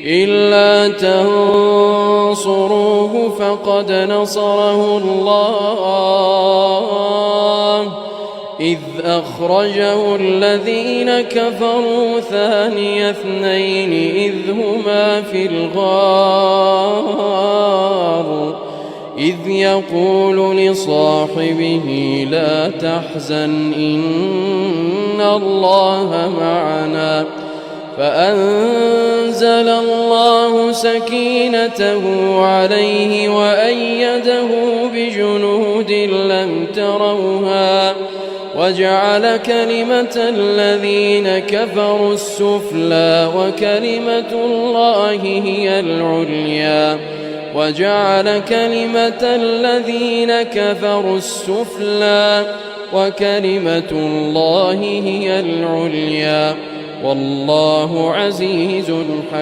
إلا تنصروه فقد نصره الله إذ أخرجه الذين كفروا ثاني اثنين إذ هما في الغار إذ يقول لصاحبه لا تحزن إن الله معنا فأنزل الله سكينته عليه وأيده بجنود لم تروها وجعل كلمة الذين كفروا السفلى وكلمة الله هي العليا وجعل كلمة الذين كفروا السفلى وكلمة الله هي العليا والله عزيز حكيم.